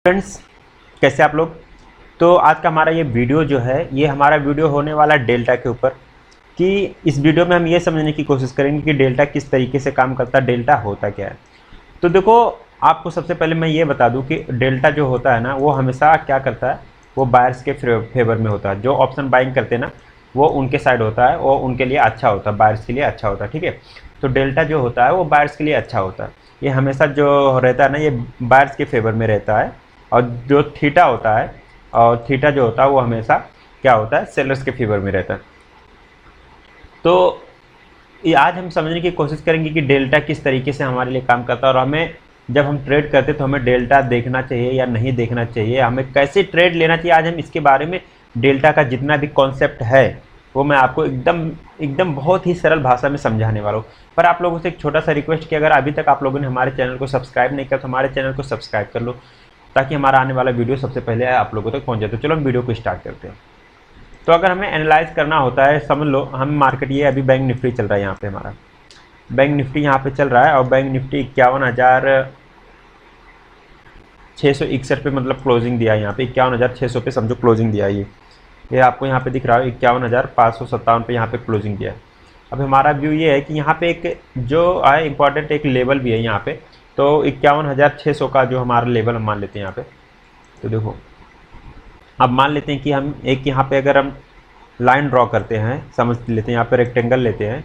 Friends, कैसे आप लोग। तो आज का हमारा ये वीडियो जो है, ये हमारा वीडियो होने वाला डेल्टा के ऊपर। कि इस वीडियो में हम ये समझने की कोशिश करेंगे कि डेल्टा किस तरीके से काम करता है, डेल्टा होता क्या है। तो देखो, आपको सबसे पहले मैं ये बता दूं कि डेल्टा जो होता है ना, वो हमेशा क्या करता है, वो बायर्स के फेवर में होता है। जो ऑप्शन बाइंग करते हैं ना, वो उनके साइड होता है, वो उनके लिए अच्छा होता है, बायर्स के लिए अच्छा होता है। ठीक है, तो डेल्टा जो होता है वो बायर्स के लिए अच्छा होता है। ये हमेशा जो रहता है ना, ये बायर्स के फेवर में रहता है। और जो थीटा होता है, और थीटा जो होता है वो हमेशा क्या होता है, सेलर्स के फेवर में रहता है। तो ये आज हम समझने की कोशिश करेंगे कि डेल्टा किस तरीके से हमारे लिए काम करता है, और हमें जब हम ट्रेड करते हैं तो हमें डेल्टा देखना चाहिए या नहीं देखना चाहिए, हमें कैसे ट्रेड लेना चाहिए। आज हम इसके बारे में, डेल्टा का जितना भी कॉन्सेप्ट है वो मैं आपको एकदम एकदम बहुत ही सरल भाषा में समझाने वाला हूँ। पर आप लोगों से एक छोटा सा रिक्वेस्ट कि अगर अभी तक आप लोगों ने हमारे चैनल को सब्सक्राइब नहीं किया तो हमारे चैनल को सब्सक्राइब कर लो, ताकि हमारा आने वाला वीडियो सबसे पहले आप लोगों तक पहुँच जाए। तो चलो हम वीडियो को स्टार्ट करते हैं। तो अगर हमें एनालाइज करना होता है, समझ लो हम मार्केट, ये अभी बैंक निफ्टी चल रहा है, यहाँ पे हमारा बैंक निफ्टी यहाँ पे चल रहा है, और बैंक निफ्टी 51,661 पे मतलब क्लोजिंग दिया है। यहाँ पे 51,600 पे समझो क्लोजिंग दिया है। ये आपको यहाँ पे दिख रहा है 51,557 पे यहाँ पे क्लोजिंग दिया है। अब हमारा व्यू ये है कि यहाँ पे एक जो है इंपॉर्टेंट एक लेवल भी है यहाँ पे। तो 51,600 का जो हमारा लेवल हम मान लेते हैं यहाँ पे। तो देखो, अब मान लेते हैं कि हम एक यहाँ पे अगर हम लाइन ड्रॉ करते हैं, समझ लेते हैं, यहाँ पे रेक्टेंगल लेते हैं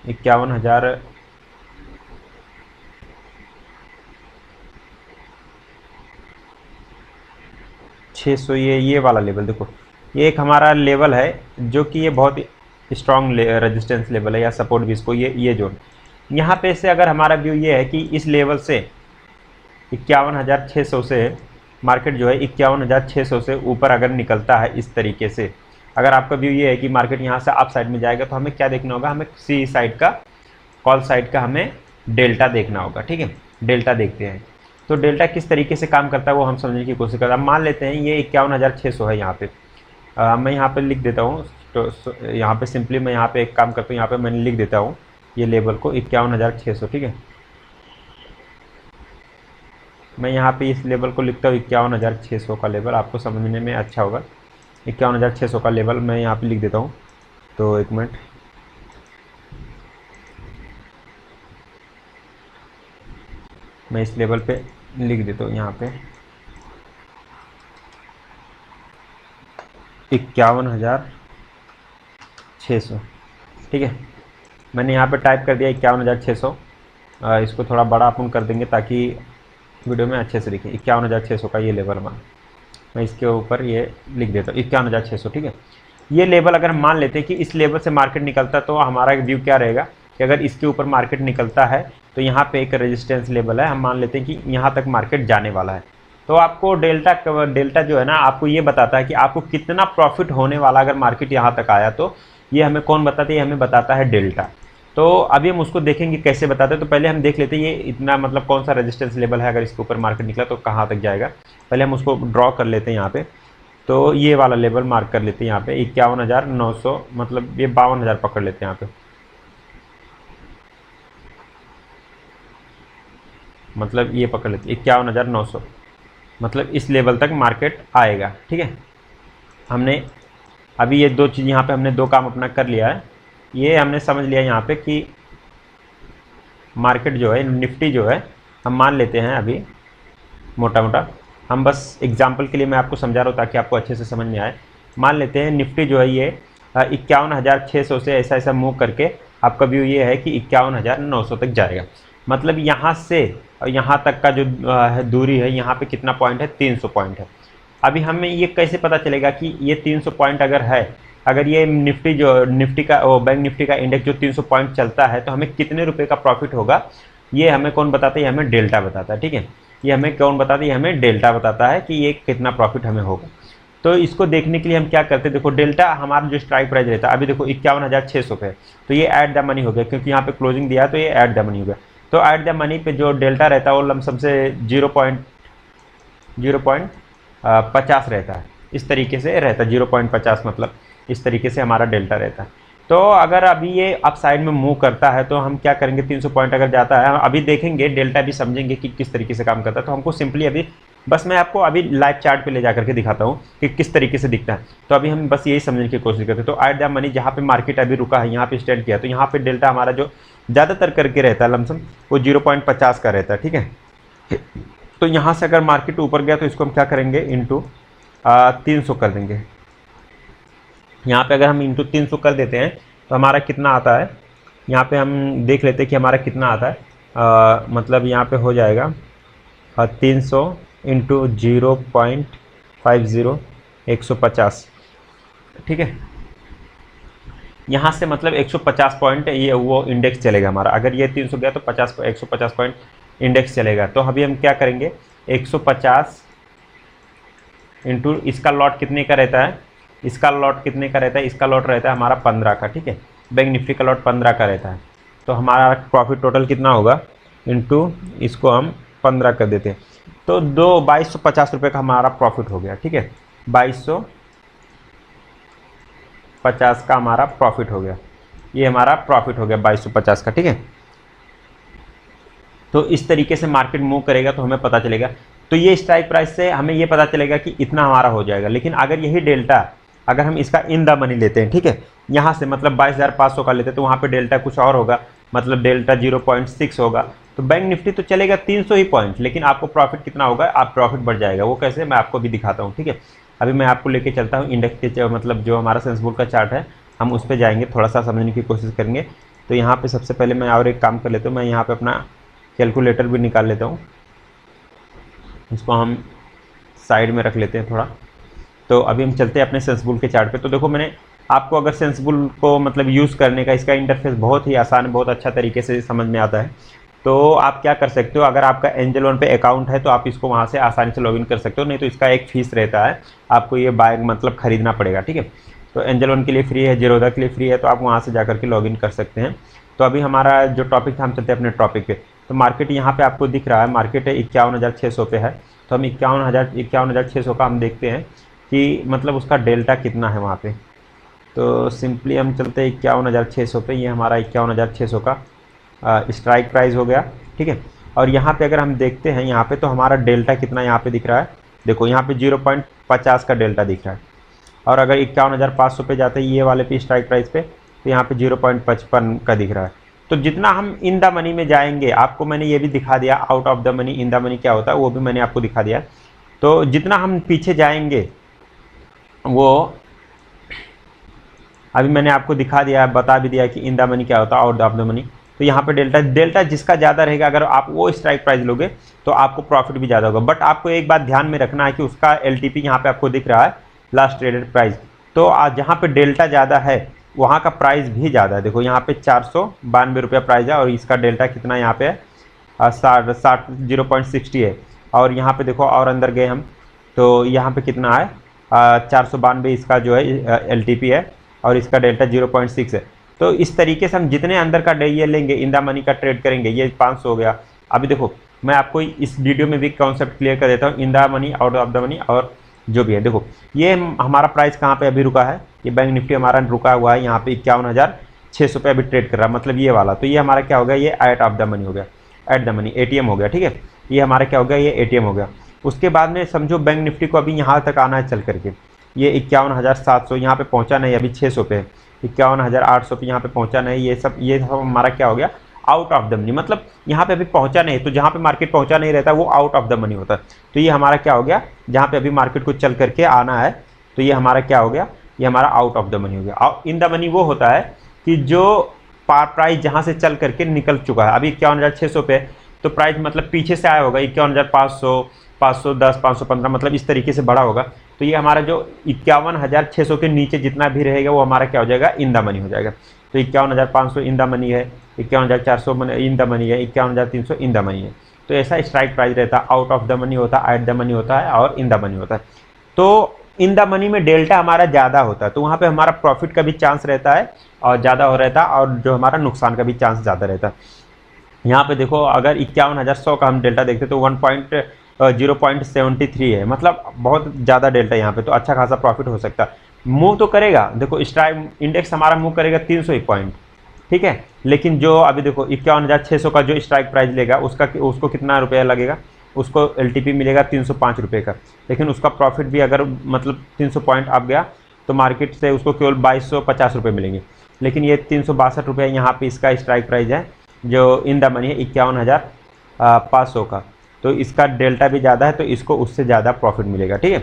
51,600, ये वाला लेवल देखो, ये एक हमारा लेवल है जो कि ये बहुत स्ट्रॉन्ग रेजिस्टेंस लेवल है, या सपोर्ट भी इसको, ये जोन। यहाँ पे से अगर हमारा व्यू ये है कि इस लेवल से 51,600 से मार्केट जो है 51,600 से ऊपर अगर निकलता है इस तरीके से, अगर आपका व्यू ये है कि मार्केट यहाँ से अप साइड में जाएगा, तो हमें क्या देखना होगा, हमें सी साइड का, कॉल साइड का हमें डेल्टा देखना होगा। ठीक है, डेल्टा देखते हैं। तो डेल्टा किस तरीके से काम करता है वो हम समझने की कोशिश करते हैं। मान लेते हैं ये 51,600 है यहाँ पे। मैं यहाँ पे लिख देता हूँ। तो यहाँ पे सिंपली मैं यहाँ पे एक काम करता हूँ, यहाँ पे मैंने लिख देता हूँ ये लेवल को 51,600। ठीक है, मैं यहाँ पे इस लेवल को लिखता हूँ 51,600 का लेवल, आपको समझने में अच्छा होगा। 51,600 का लेवल मैं यहाँ पे लिख देता हूँ। तो एक मिनट, मैं इस लेवल पे लिख देता हूँ यहाँ पे 51,600। ठीक है, मैंने यहाँ पे टाइप कर दिया 51,600। इसको थोड़ा बड़ा अपन कर देंगे ताकि वीडियो में अच्छे से दिखे। 51,600 का ये लेवल मैं इसके ऊपर ये लिख देता हूँ 51,600। ठीक है, ये लेवल अगर हम मान लेते हैं कि इस लेवल से मार्केट निकलता, तो हमारा व्यू क्या रहेगा कि अगर इसके ऊपर मार्केट निकलता है तो यहाँ पे एक रेजिस्टेंस लेवल है, हम मान लेते हैं कि यहाँ तक मार्केट जाने वाला है। तो आपको डेल्टा जो है ना, आपको ये बताता है कि आपको कितना प्रॉफिट होने वाला अगर मार्केट यहाँ तक आया। तो ये हमें कौन बताता है, ये हमें बताता है डेल्टा। तो अभी हम उसको देखेंगे कैसे बताते हैं। तो पहले हम देख लेते हैं ये इतना मतलब कौन सा रेजिस्टेंस लेवल है, अगर इसके ऊपर मार्केट निकला तो कहाँ तक जाएगा। पहले हम उसको ड्रॉ कर लेते हैं यहाँ पे। तो ये वाला लेवल मार्क कर लेते हैं यहाँ पे 51,900, मतलब ये 52,000 पकड़ लेते हैं यहाँ पे, मतलब ये पकड़ लेते हैं 51,900, मतलब इस लेवल तक मार्केट आएगा। ठीक है, हमने अभी ये दो चीज़ यहाँ पे हमने दो काम अपना कर लिया है। ये हमने समझ लिया यहाँ पे कि मार्केट जो है, निफ्टी जो है, हम मान लेते हैं अभी मोटा मोटा, हम बस एग्जांपल के लिए मैं आपको समझा रहा हूँ ताकि आपको अच्छे से समझ में आए। मान लेते हैं निफ्टी जो है ये 51,600 से ऐसा ऐसा मूव करके आपका व्यू ये है कि 51,900 तक जाएगा। मतलब यहाँ से और यहाँ तक का जो दूरी है, यहाँ पे कितना पॉइंट है, 300 पॉइंट है। अभी हमें ये कैसे पता चलेगा कि ये 300 पॉइंट अगर है, अगर ये निफ्टी का बैंक निफ्टी का इंडेक्स जो 300 पॉइंट चलता है, तो हमें कितने रुपए का प्रॉफिट होगा, ये हमें कौन बताता है, ये हमें डेल्टा बताता है। ठीक है, ये हमें कौन बताता है, ये हमें डेल्टा बताता है कि ये कितना प्रॉफिट हमें होगा। तो इसको देखने के लिए हम क्या करते हैं, देखो डेल्टा हमारा जो स्ट्राइक प्राइस रहता है, अभी देखो 51,600 पे, तो ये ऐट द मनी हो गया, क्योंकि यहाँ पे क्लोजिंग दिया है तो ये ऐट द मनी हो गया। तो ऐट द मनी पे जो डेल्टा रहता है वो लमसम से 0.50 रहता है, इस तरीके से रहता है 0.50, मतलब इस तरीके से हमारा डेल्टा रहता है। तो अगर अभी ये अप साइड में मूव करता है तो हम क्या करेंगे, 300 पॉइंट अगर जाता है, हम अभी देखेंगे डेल्टा भी समझेंगे कि किस तरीके से काम करता है। तो हमको सिंपली अभी बस मैं आपको अभी लाइव चार्ट पे ले जा करके दिखाता हूँ कि किस तरीके से दिखता है। तो अभी हम बस यही समझने की कोशिश करते हैं। तो एट द मनी जहाँ पे मार्केट अभी रुका है, यहाँ पे स्टैंड किया, तो यहाँ पे डेल्टा हमारा जो ज़्यादातर करके रहता है लमसम, वो 0.50 का रहता है, ठीक है। तो यहाँ से अगर मार्केट ऊपर गया तो इसको हम क्या करेंगे, इंटू 300 कर देंगे। यहाँ पे अगर हम इंटू 300 कर देते हैं तो हमारा कितना आता है, यहाँ पे हम देख लेते हैं कि हमारा कितना आता है। मतलब यहाँ पे हो जाएगा 300 इंटू 0.50, 150, ठीक है। यहाँ से मतलब 150 पॉइंट ये वो इंडेक्स चलेगा हमारा। अगर ये 300 गया तो 150 पॉइंट इंडेक्स चलेगा। तो अभी हम क्या करेंगे, 150 इंटू इसका लॉट कितने का रहता है, इसका लॉट कितने का रहता है, इसका लॉट रहता है हमारा 15 का, ठीक है। बैंक निफ्टी का लॉट 15 का रहता है। तो हमारा प्रॉफिट टोटल कितना होगा, इंटू इसको हम 15 कर देते हैं, तो 2250 रुपये का हमारा प्रॉफिट हो गया, ठीक है। 2250 का हमारा प्रॉफिट हो गया, ये हमारा प्रॉफिट हो गया 2250 का, ठीक है। तो इस तरीके से मार्केट मूव करेगा तो हमें पता चलेगा। तो ये स्ट्राइक प्राइस से हमें ये पता चलेगा कि इतना हमारा हो जाएगा। लेकिन अगर यही डेल्टा अगर हम इसका इन द मनी लेते हैं, ठीक है, यहाँ से मतलब 22,500 का लेते हैं, तो वहाँ पे डेल्टा कुछ और होगा, मतलब डेल्टा 0.6 होगा। तो बैंक निफ्टी तो चलेगा 300 ही पॉइंट, लेकिन आपको प्रॉफिट कितना होगा, आप प्रॉफिट बढ़ जाएगा। वो कैसे, मैं आपको भी दिखाता हूँ, ठीक है। अभी मैं आपको लेके चलता हूँ इंडेक्स के, मतलब जो हमारा सेंसिबल का चार्ट है, हम उस पर जाएंगे, थोड़ा सा समझने की कोशिश करेंगे। तो यहाँ पर सबसे पहले मैं और एक काम कर लेता हूँ, मैं यहाँ पर अपना कैलकुलेटर भी निकाल लेता हूँ, इसको हम साइड में रख लेते हैं थोड़ा। तो अभी हम चलते हैं अपने सेंसिबल के चार्ट पे। तो देखो मैंने आपको अगर सेंसिबल को मतलब यूज़ करने का, इसका इंटरफेस बहुत ही आसान है, बहुत अच्छा तरीके से समझ में आता है। तो आप क्या कर सकते हो, अगर आपका एंजल वन पे अकाउंट है तो आप इसको वहाँ से आसानी से लॉगिन कर सकते हो, नहीं तो इसका एक फ़ीस रहता है, आपको ये बाय मतलब ख़रीदना पड़ेगा, ठीक है। तो एंजल वन के लिए फ्री है, जीरोधा के लिए फ्री है, तो आप वहाँ से जा करके लॉगिन कर सकते हैं। तो अभी हमारा जो टॉपिक था, हम चलते हैं अपने टॉपिक पे। तो मार्केट यहाँ पे आपको दिख रहा है, मार्केट है 51,600 पे है। तो हम 51,600 का हम देखते हैं कि मतलब उसका डेल्टा कितना है वहाँ पे। तो सिंपली हम चलते हैं 51,600 पे, ये हमारा 51,600 का स्ट्राइक प्राइस हो गया, ठीक है। और यहाँ पे अगर हम देखते हैं यहाँ पे, तो हमारा डेल्टा कितना यहाँ पे दिख रहा है, देखो यहाँ पे 0.50 का डेल्टा दिख रहा है। और अगर 51,500 पे जाते हैं ये वाले पे स्ट्राइक प्राइस पे, तो यहाँ पे 0.55 का दिख रहा है। तो जितना हम इन द मनी में जाएंगे, आपको मैंने ये भी दिखा दिया out of the money, in the money क्या होता है वो भी मैंने आपको दिखा दिया। तो जितना हम पीछे जाएंगे वो अभी मैंने आपको दिखा दिया, बता भी दिया कि इन द मनी क्या होता है, आउट ऑफ द मनी। तो यहाँ पे डेल्टा जिसका ज़्यादा रहेगा, अगर आप वो स्ट्राइक प्राइस लोगे तो आपको प्रॉफिट भी ज़्यादा होगा। बट आपको एक बात ध्यान में रखना है कि उसका LTP यहाँ पे आपको दिख रहा है, लास्ट ट्रेडेड प्राइस। तो आज जहाँ पे डेल्टा ज़्यादा है वहाँ का प्राइस भी ज़्यादा है। देखो यहाँ पे 492 रुपया प्राइस है, और इसका डेल्टा कितना यहाँ पे है, 0.60 है। और यहाँ पे देखो और अंदर गए हम तो यहाँ पे कितना है, 492 इसका जो है LTP है, और इसका डेल्टा 0.6 है। तो इस तरीके से हम जितने अंदर का ये लेंगे, इन द मनी का ट्रेड करेंगे, ये 500 हो गया। अभी देखो मैं आपको इस वीडियो में भी कॉन्सेप्ट क्लियर कर देता हूँ, in the money, out of the money और जो भी है। देखो ये हमारा प्राइस कहाँ पे अभी रुका है, ये बैंक निफ्टी हमारा रुका हुआ है यहाँ पे 51,600 पे अभी ट्रेड कर रहा है, मतलब ये वाला। तो ये हमारा क्या हो गया, ये आउट ऑफ द मनी हो गया, एट द मनी ATM हो गया, ठीक है। ये हमारा क्या हो गया, ये ATM हो गया। उसके बाद में समझो बैंक निफ्टी को अभी यहाँ तक आना है चल करके, ये 51,700 यहाँ पे पहुँचा नहीं, अभी 600 पे, 51,800 पे यहाँ पे पहुँचा नहीं। ये सब हमारा क्या हो गया, आउट ऑफ द मनी, मतलब यहाँ पे अभी पहुँचा नहीं। तो जहाँ पे मार्केट पहुँचा नहीं रहता वो आउट ऑफ द मनी होता है। तो ये हमारा क्या हो गया, जहाँ पे अभी मार्केट को चल करके आना है, तो ये हमारा क्या हो गया, ये हमारा आउट ऑफ द मनी हो गया। इन द मनी वो होता है कि जो प्राइस जहाँ से चल करके निकल चुका है, अभी 51,600 पे, तो प्राइस मतलब पीछे से आया होगा 51,500, 510, 515, मतलब इस तरीके से बढ़ा होगा। तो ये हमारा जो 51,600 के नीचे जितना भी रहेगा वो हमारा क्या हो जाएगा, इन द मनी हो जाएगा। तो 51,500 इन द मनी है, 51,400 इन द मनी है, 51,300 इन द मनी है। तो ऐसा स्ट्राइक प्राइस रहता है, आउट ऑफ द मनी होता है, एट द मनी होता है, और इन द मनी होता है। तो इन द मनी में डेल्टा हमारा ज़्यादा होता है, तो वहाँ पे हमारा प्रॉफिट का भी चांस रहता है और ज़्यादा हो रहता है, और जो हमारा नुकसान का भी चांस ज़्यादा रहता है। यहाँ पे देखो अगर 51,100 का हम डेल्टा देखते तो 0.73 है, मतलब बहुत ज़्यादा डेल्टा यहाँ पे, तो अच्छा खासा प्रॉफिट हो सकता है। मूव तो करेगा, देखो स्ट्राइक इंडेक्स हमारा मूव करेगा 301 पॉइंट, ठीक है। लेकिन जो अभी देखो 51,600 का जो स्ट्राइक प्राइस लेगा उसको कितना रुपया लगेगा, उसको एलटीपी मिलेगा 305 रुपये का। लेकिन उसका प्रॉफिट भी अगर मतलब 300 पॉइंट अप गया तो मार्केट से उसको केवल 2250 रुपये मिलेंगे। लेकिन ये 362 रुपये यहाँ पे इसका स्ट्राइक प्राइस है जो इन द मनी है 51,500 का। तो इसका डेल्टा भी ज़्यादा है तो इसको उससे ज़्यादा प्रॉफिट मिलेगा, ठीक है।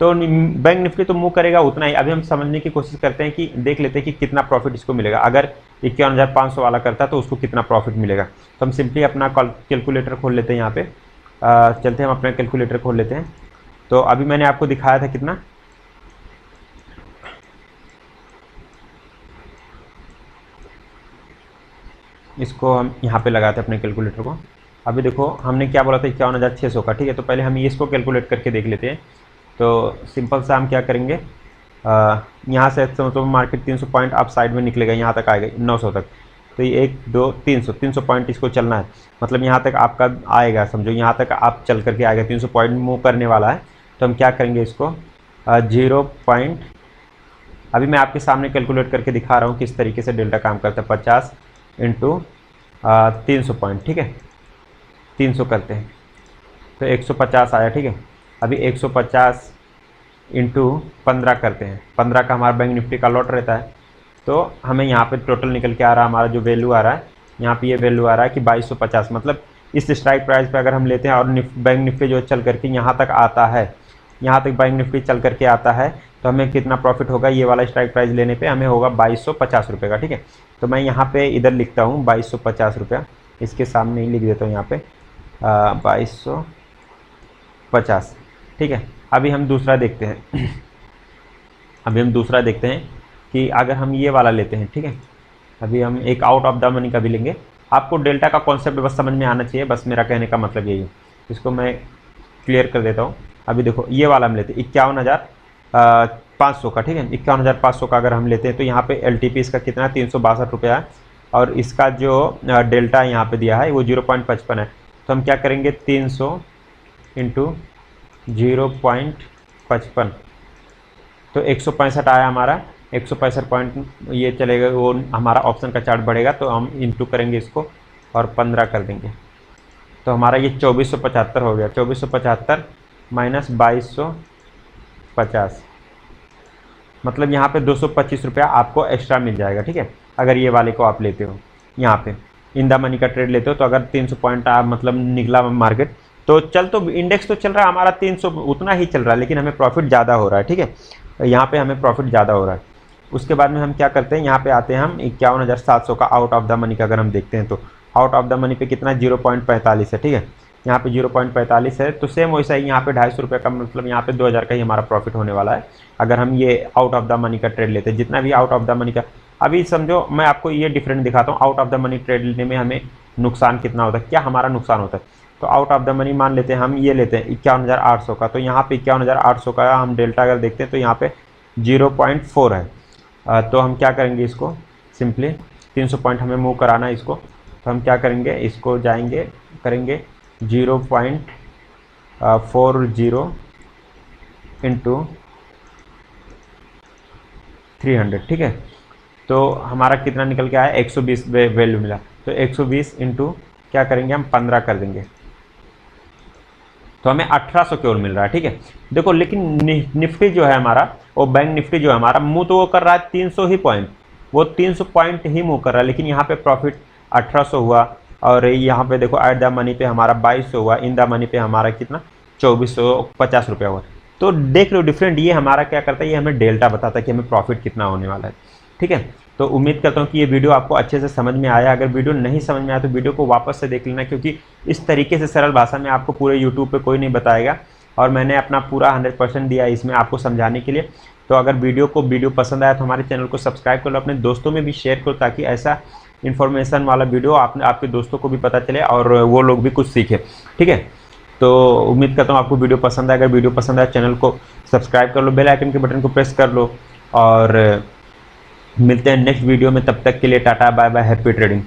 तो बैंक निफ्टी तो मूव करेगा उतना ही। अभी हम समझने की कोशिश करते हैं कि देख लेते हैं कि कितना प्रॉफिट इसको मिलेगा। अगर 51,500 वाला करता तो उसको कितना प्रॉफिट मिलेगा। तो हम सिंपली अपना कैलकुलेटर खोल लेते हैं। यहाँ पे चलते हैं, हम अपना कैलकुलेटर खोल लेते हैं। तो अभी मैंने आपको दिखाया था कितना, इसको हम यहाँ पे लगाते हैं अपने कैलकुलेटर को। अभी देखो हमने क्या बोला था 51,600 का, ठीक है। तो पहले हम इसको कैलकुलेट करके देख लेते हैं। तो सिंपल सा हम क्या करेंगे, यहाँ से तो मार्केट 300 पॉइंट आप साइड में निकलेगा, यहाँ तक आएगा 900 तक। तो ये 1 2 300 पॉइंट इसको चलना है, मतलब यहाँ तक आपका आएगा, समझो यहाँ तक आप चल करके आएगा, 300 पॉइंट मूव करने वाला है। तो हम क्या करेंगे इसको 0 पॉइंट, अभी मैं आपके सामने कैलकुलेट करके दिखा रहा हूँ किस तरीके से डेल्टा काम करता है। 50 इंटू 300 पॉइंट, ठीक है, 300 करते हैं तो 150 आया, ठीक है। अभी 150 इंटू 15 करते हैं, 15 का हमारा बैंक निफ्टी का लॉट रहता है। तो हमें यहाँ पे टोटल निकल के आ रहा है, हमारा जो वैल्यू आ रहा है यहाँ पे ये वैल्यू आ रहा है कि 2250। मतलब इस स्ट्राइक प्राइस पे अगर हम लेते हैं और बैंक निफ्टी जो चल करके यहाँ तक आता है, यहाँ तक बैंक निफ्टी चल करके आता है, तो हमें कितना प्रॉफिट होगा ये वाला स्ट्राइक प्राइस लेने पे, हमें होगा 2250 रुपये का, ठीक है। तो मैं यहाँ पे इधर लिखता हूँ 2250 रुपया, इसके सामने ही लिख देता हूँ यहाँ पे 2250, ठीक है। अभी हम दूसरा देखते हैं अभी हम दूसरा देखते हैं कि अगर हम ये वाला लेते हैं, ठीक है। अभी हम एक आउट ऑफ द मनी का भी लेंगे। आपको डेल्टा का कॉन्सेप्ट बस समझ में आना चाहिए, बस मेरा कहने का मतलब यही है। इसको मैं क्लियर कर देता हूँ। अभी देखो ये वाला हम लेते हैं 51,500 का, ठीक है। 51,500 का अगर हम लेते हैं तो यहाँ पे एलटीपी इसका कितना है 362 रुपया है, और इसका जो डेल्टा यहाँ पे दिया है वो 0.55 है। तो हम क्या करेंगे 300 इंटू 0.55, तो 165 आया हमारा। 165 पॉइंट ये चलेगा, वो हमारा ऑप्शन का चार्ट बढ़ेगा तो हम इंटू करेंगे इसको और 15 कर देंगे, तो हमारा ये 2475 हो गया। 2475 माइनस 2250, मतलब यहाँ पे 225 रुपया आपको एक्स्ट्रा मिल जाएगा, ठीक है। अगर ये वाले को आप लेते हो, यहाँ पे इन द मनी का ट्रेड लेते हो, तो अगर 300 पॉइंट आप मतलब निकला मार्केट, तो तो इंडेक्स तो चल रहा है हमारा 300 उतना ही चल रहा है, लेकिन हमें प्रॉफिट ज़्यादा हो रहा है, ठीक है। यहाँ पे हमें प्रॉफिट ज़्यादा हो रहा है। उसके बाद में हम क्या करते हैं, यहाँ पे आते हैं हम 51,700 का आउट ऑफ द मनी का अगर हम देखते हैं तो आउट ऑफ द मनी पे कितना 0.45 है, ठीक है। यहाँ पे 0.45 है, तो सेम वैसा ही यहाँ पे 250 रुपये का, मतलब यहाँ पे 2000 का ही हमारा प्रॉफिट होने वाला है अगर हम ये आउट ऑफ द मनी का ट्रेड लेते हैं। जितना भी आउट ऑफ द मनी का, अभी समझो मैं आपको ये डिफरेंट दिखाता हूँ। Out of the money trade लेने में हमें नुकसान कितना होता है, क्या हमारा नुकसान होता है। तो आउट ऑफ द मनी मान लेते हैं हम ये लेते हैं 51,800 का, तो यहाँ पे 51,800 का हम डेल्टा अगर देखते हैं तो यहाँ पे 0.4 है। तो हम क्या करेंगे, इसको सिंपली 300 पॉइंट हमें मूव कराना है इसको, तो हम क्या करेंगे, इसको जाएंगे करेंगे 0.40 इंटू 300, ठीक है। तो हमारा कितना निकल के आया 120 वैल्यू मिला। तो 120 इंटू क्या करेंगे हम 15 कर देंगे, तो हमें 1800 केवल मिल रहा है, ठीक है। देखो लेकिन निफ्टी जो है हमारा, वो बैंक निफ्टी जो है हमारा मूव तो वो कर रहा है 300 ही पॉइंट, वो 300 पॉइंट ही मूव कर रहा है, लेकिन यहाँ पे प्रॉफिट 1800 हुआ, और यहाँ पे देखो एट द मनी पे हमारा 2200 हुआ, इन द मनी पे हमारा कितना 2450 रुपया हुआ। तो देख लो डिफरेंट, ये हमारा क्या करता है, ये हमें डेल्टा बताता है कि हमें प्रॉफिट कितना होने वाला है, ठीक है। तो उम्मीद करता हूँ कि ये वीडियो आपको अच्छे से समझ में आया। अगर वीडियो नहीं समझ में आया तो वीडियो को वापस से देख लेना, क्योंकि इस तरीके से सरल भाषा में आपको पूरे यूट्यूब पे कोई नहीं बताएगा, और मैंने अपना पूरा 100% दिया इसमें आपको समझाने के लिए। तो अगर वीडियो पसंद आया तो हमारे चैनल को सब्सक्राइब कर लो, अपने दोस्तों में भी शेयर करो, ताकि ऐसा इन्फॉर्मेशन वाला वीडियो आपके दोस्तों को भी पता चले और वो लोग भी कुछ सीखें, ठीक है। तो उम्मीद करता हूँ आपको वीडियो पसंद आए। अगर वीडियो पसंद आए चैनल को सब्सक्राइब कर लो, बेल आइकन के बटन को प्रेस कर लो, और मिलते हैं नेक्स्ट वीडियो में। तब तक के लिए tata bye bye, happy trading.